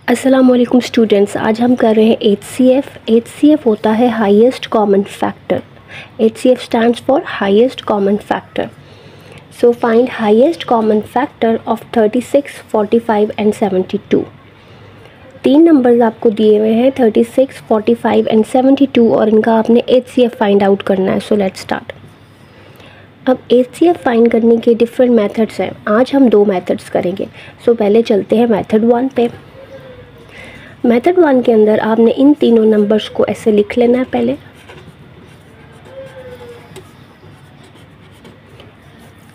अस्सलाम वालेकुम स्टूडेंट्स, आज हम कर रहे हैं HCF। HCF होता है highest common factor. HCF stands for highest common factor. So find highest common factor of 36, 45 and 72। तीन नंबर्स आपको दिए हुए हैं 36, 45 एंड 72 और इनका आपने HCF फाइंड आउट करना है। So let's start. अब HCF फाइंड करने के डिफरेंट मेथड्स हैं। आज हम दो मेथड्स करेंगे। सो पहले चलते हैं मेथड 1 पे। मेथड 1 के अंदर आपने इन तीनों नंबर्स को ऐसे लिख लेना है। पहले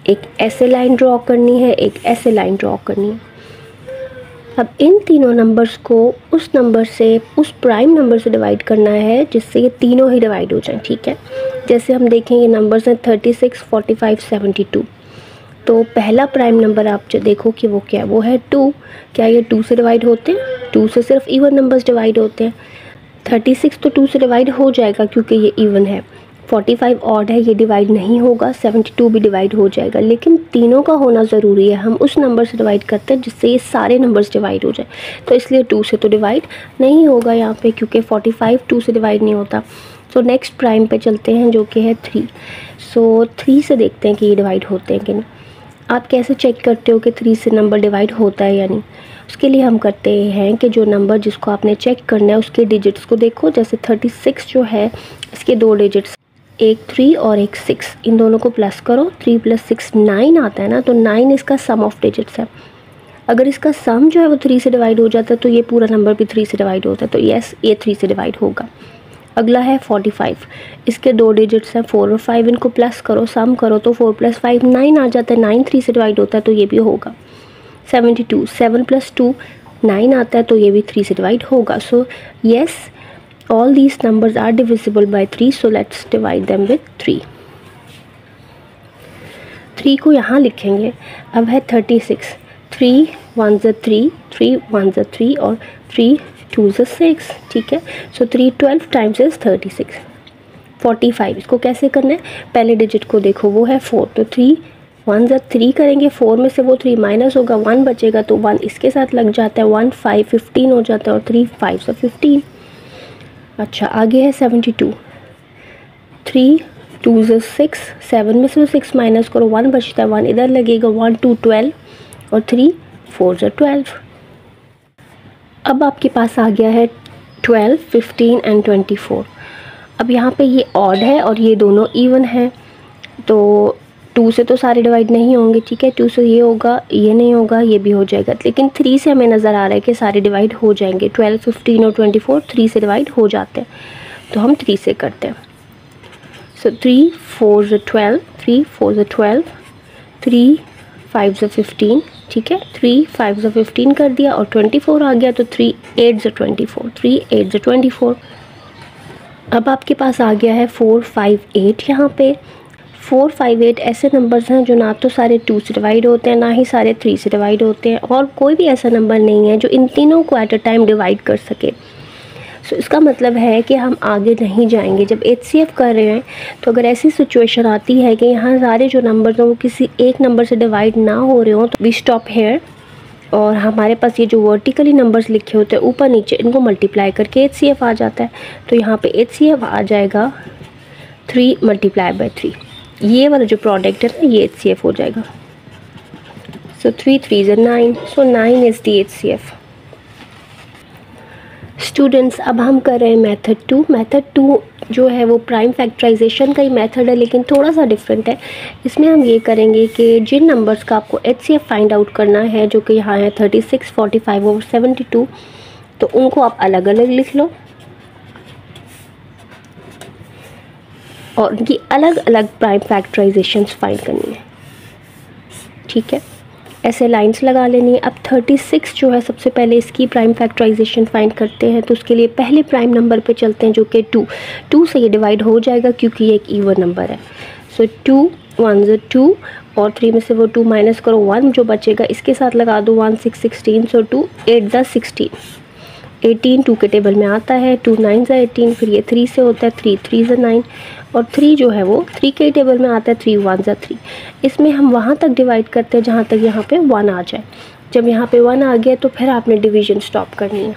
एक ऐसे लाइन ड्रॉ करनी है, एक ऐसे लाइन ड्रॉ करनी है। अब इन तीनों नंबर्स को उस नंबर से, उस प्राइम नंबर से डिवाइड करना है जिससे ये तीनों ही डिवाइड हो जाएं। ठीक है, जैसे हम देखें ये नंबर्स हैं 36, 45, 72। तो पहला प्राइम नंबर आप जो देखो कि वो क्या है, वो है 2। क्या ये 2 से डिवाइड होते हैं? 2 से सिर्फ इवन नंबर्स डिवाइड होते हैं। 36 तो 2 से डिवाइड हो जाएगा क्योंकि ये इवन है। 45 ऑड है, ये डिवाइड नहीं होगा। 72 भी डिवाइड हो जाएगा, लेकिन तीनों का होना ज़रूरी है। हम उस नंबर से डिवाइड करते हैं जिससे ये सारे नंबर्स डिवाइड हो जाए, तो इसलिए 2 से तो डिवाइड नहीं होगा यहाँ पे, क्योंकि 45 2 से डिवाइड नहीं होता। सो नेक्स्ट प्राइम पे चलते हैं जो कि है 3। सो 3 से देखते हैं कि ये डिवाइड होते हैं कि नहीं। आप कैसे चेक करते हो कि 3 से नंबर डिवाइड होता है या नहीं? उसके लिए हम करते हैं कि जो नंबर जिसको आपने चेक करना है उसके डिजिट्स को देखो। जैसे 36 जो है, इसके 2 डिजिट्स, एक 3 और एक 6, इन दोनों को प्लस करो। 3 + 6 9 आता है ना, तो 9 इसका सम ऑफ डिजिट्स है। अगर इसका सम जो है वो 3 से डिवाइड हो जाता है तो ये पूरा नंबर भी 3 से डिवाइड होता है, तो यस, ये 3 से डिवाइड होगा। अगला है 45, इसके 2 डिजिट्स हैं 4 और 5, इनको प्लस करो, सम करो तो 4 + 5 9 आ जाता है। 9 3 से डिवाइड होता है तो ये भी होगा। 72, 7 + 2 9 आता है तो ये भी 3 से डिवाइड होगा। So yes, all these numbers are divisible by 3, so let's divide them with 3। 3 को यहाँ लिखेंगे। अब है 36, 3 1 = 3, 3 1 = 3 और 3 2 = 6। ठीक है, सो 3 12 टाइम्स इज 36। 45, इसको कैसे करना है? पहले डिजिट को देखो, वो है 4, तो 3 1 = 3 करेंगे। 4 में से वो 3 माइनस होगा, 1 बचेगा, तो 1 इसके साथ लग जाता है। 1 5 15 हो जाता है और 3 5 = 15। अच्छा, आगे है 72, 3 2 = 6, 7 में से 6 माइनस करो, 1 बचता है, 1 इधर लगेगा। 1 2 12 और 3 4 = 12। अब आपके पास आ गया है 12, 15 एंड 24। अब यहाँ पे ये ऑड है और ये दोनों इवन है, तो 2 से तो सारे डिवाइड नहीं होंगे। ठीक है, 2 से ये होगा, ये नहीं होगा, ये भी हो जाएगा, लेकिन 3 से हमें नज़र आ रहा है कि सारे डिवाइड हो जाएंगे। 12, 15 और 24 3 से डिवाइड हो जाते हैं, तो हम 3 से करते हैं। सो 3 4 = 12, 3 4 = 12, 3 5 = 15। ठीक है, 3 5 = 15 कर दिया और 24 आ गया, तो 3 8 = 24, 3 8 = 24। अब आपके पास आ गया है 4 5 8। यहाँ पे 4 5 8 ऐसे नंबर्स हैं जो ना तो सारे 2 से डिवाइड होते हैं, ना ही सारे 3 से डिवाइड होते हैं, और कोई भी ऐसा नंबर नहीं है जो इन तीनों को एट अ टाइम डिवाइड कर सके। सो इसका मतलब है कि हम आगे नहीं जाएंगे। जब HCF कर रहे हैं तो अगर ऐसी सिचुएशन आती है कि यहाँ सारे जो नंबर्स हैं वो किसी एक नंबर से डिवाइड ना हो रहे हो, तो वी स्टॉप हेयर और हमारे पास ये जो वर्टिकली नंबर्स लिखे होते हैं ऊपर नीचे, इनको मल्टीप्लाई करके HCF आ जाता है। तो यहाँ पे HCF आ जाएगा 3 × 3। ये वाला जो प्रोडक्ट है ना, ये HCF हो जाएगा। सो 3 3 = 9, so 9 is the HCF। Students, अब हम कर रहे हैं मेथड 2। मेथड 2 जो है वो प्राइम फैक्टराइजेशन का ही मेथड है, लेकिन थोड़ा सा डिफरेंट है। इसमें हम ये करेंगे कि जिन नंबर्स का आपको HCF फाइंड आउट करना है, जो कि यहाँ है 36, 45 और 72, तो उनको आप अलग अलग लिख लो और उनकी अलग अलग प्राइम फैक्टराइजेशंस फाइंड करनी है। ठीक है, ऐसे लाइंस लगा लेनी है। अब 36 जो है, सबसे पहले इसकी प्राइम फैक्टराइजेशन फाइंड करते हैं, तो उसके लिए पहले प्राइम नंबर पे चलते हैं जो कि 2। 2 से ये डिवाइड हो जाएगा क्योंकि ये एक इवन नंबर है। सो 2 1 = 2 और 3 में से वो 2 माइनस करो, 1 जो बचेगा इसके साथ लगा दो। 1 6 16, सो 2 8 = 16। 18 2 के टेबल में आता है। 2 9 = 18, फिर ये 3 से होता है, 3 3 = 9 और 3 जो है वो 3 के टेबल में आता है। 3 1 = 3। इसमें हम वहाँ तक डिवाइड करते हैं जहाँ तक यहाँ पे 1 आ जाए। जब यहाँ पे 1 आ गया तो फिर आपने डिवीजन स्टॉप करनी है।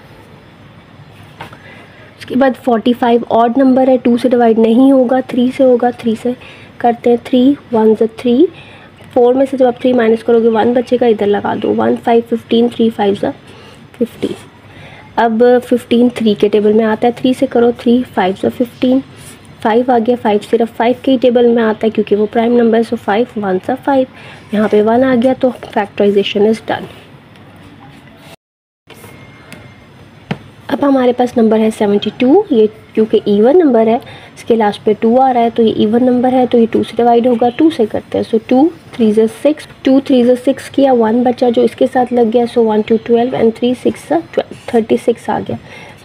उसके बाद 45 ऑड नंबर है, 2 से डिवाइड नहीं होगा, 3 से होगा। 3 से करते हैं, 3 1 ज़ 3, 4 में से जब आप 3 माइनस करोगे 1 बचेगा, इधर लगा दो। 1 5 15, 3 5 ज़ 15। अब 15 3 के टेबल में आता है, 3 से करो, 3 5 ज़ 15, 5 आ गया। 5 सिर्फ 5 के ही टेबल में आता है क्योंकि वो प्राइम नंबर है, सो 5 1 ज़ 5, यहाँ पे 1 आ गया तो फैक्टराइजेशन इज़ डन। अब हमारे पास नंबर है 72, ये क्योंकि इवन नंबर है इसके लास्ट पे 2 आ रहा है तो ये इवन नंबर है, तो ये 2 से डिवाइड होगा। 2 से करते हैं, सो 2 3 ज़ 6, 2 3 ज़ 6 किया, 1 बचा जो इसके साथ लग गया, सो 1 2 12 एंड 3 6 ज़ 36 आ गया।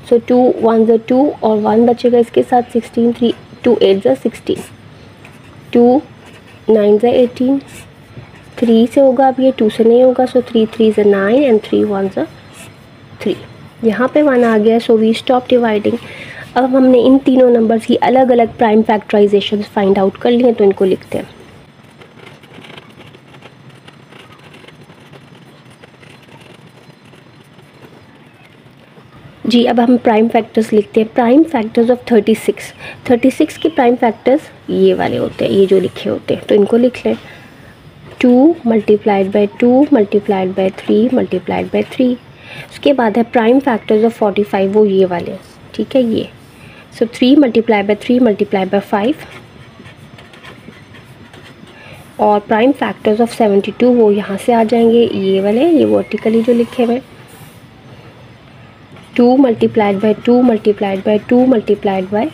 सो 2 1 ज़ 2 और 1 बचेगा इसके साथ, 16 3 2 8 ज़ 16, 2 9 ज़ 18, 3 से होगा, अब ये 2 से नहीं होगा, सो 3 3 ज़ 9 एंड 3 1 ज़ 3। यहाँ पे 1 आ गया, सो वी स्टॉप डिवाइडिंग। अब हमने इन तीनों नंबर्स की अलग अलग प्राइम फैक्टराइजेशन फाइंड आउट कर लिए, तो इनको लिखते हैं। जी, अब हम प्राइम फैक्टर्स लिखते हैं। प्राइम फैक्टर्स ऑफ 36, 36 के प्राइम फैक्टर्स ये वाले होते हैं, ये जो लिखे होते हैं, तो इनको लिख लें। 2 multiplied by 2 multiplied by 3 multiplied by 3। उसके बाद है प्राइम फैक्टर्स ऑफ 45, वो ये वाले, ठीक है, ये। सो 3 मल्टीप्लाई बाई 3 मल्टीप्लाई बाई 5। और प्राइम फैक्टर्स ऑफ 72 वो यहाँ से आ जाएंगे, ये वाले, ये वर्टिकली जो लिखे हुए। 2 multiplied by 2 multiplied by 2 multiplied by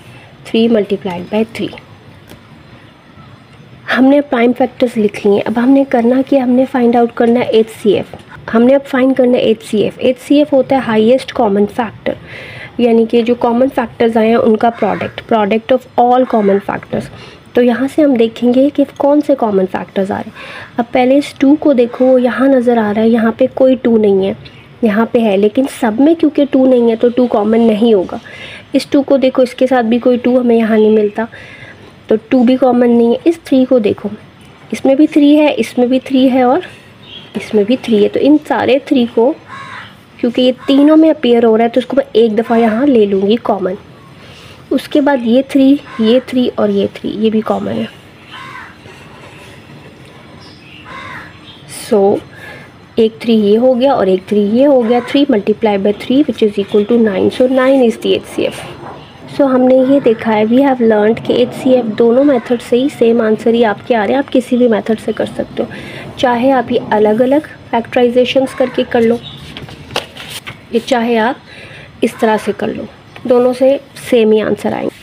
3 multiplied by 3। हमने प्राइम फैक्टर्स लिख लिए। अब हमने करना कि हमने फाइंड आउट करना है HCF। हमने अब फाइंड करना है HCF। HCF होता है हाईएस्ट कॉमन फैक्टर, यानी कि जो कॉमन फैक्टर्स आए हैं उनका product of all common factors. तो यहाँ से हम देखेंगे कि कौन से कॉमन फैक्टर्स आ रहे हैं। अब पहले इस 2 को देखो, यहाँ नज़र आ रहा है, यहाँ पे कोई 2 नहीं है, यहाँ पे है, लेकिन सब में क्योंकि 2 नहीं है तो 2 कॉमन नहीं होगा। इस 2 को देखो, इसके साथ भी कोई 2 हमें यहाँ नहीं मिलता, तो 2 भी कॉमन नहीं है। इस 3 को देखो, इसमें भी 3 है, इसमें भी 3 है और इसमें भी 3 है। तो इन सारे 3 को, क्योंकि ये तीनों में अपीयर हो रहा है, तो इसको मैं एक दफ़ा यहाँ ले लूँगी कॉमन। उसके बाद ये 3 और ये 3, ये भी कॉमन है। सो एक 3 ये हो गया और एक 3 ये हो गया। 3 multiply by 3 which is equal to 9। So 9 is the HCF। सो हमने ये देखा है, वी हैव लर्नड कि HCF दोनों मेथड से ही सेम आंसर ही आपके आ रहे हैं। आप किसी भी मेथड से कर सकते हो, चाहे आप ये अलग अलग फैक्टराइजेशंस करके कर लो, ये चाहे आप इस तरह से कर लो, दोनों से सेम ही आंसर आएंगे।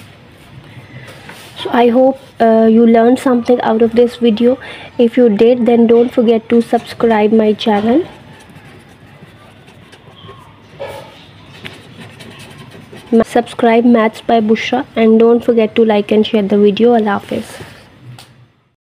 So I hope you learned something out of this video. If you did, then don't forget to subscribe my channel. Subscribe Maths by Bushra and don't forget to like and share the video. Allah Hafiz.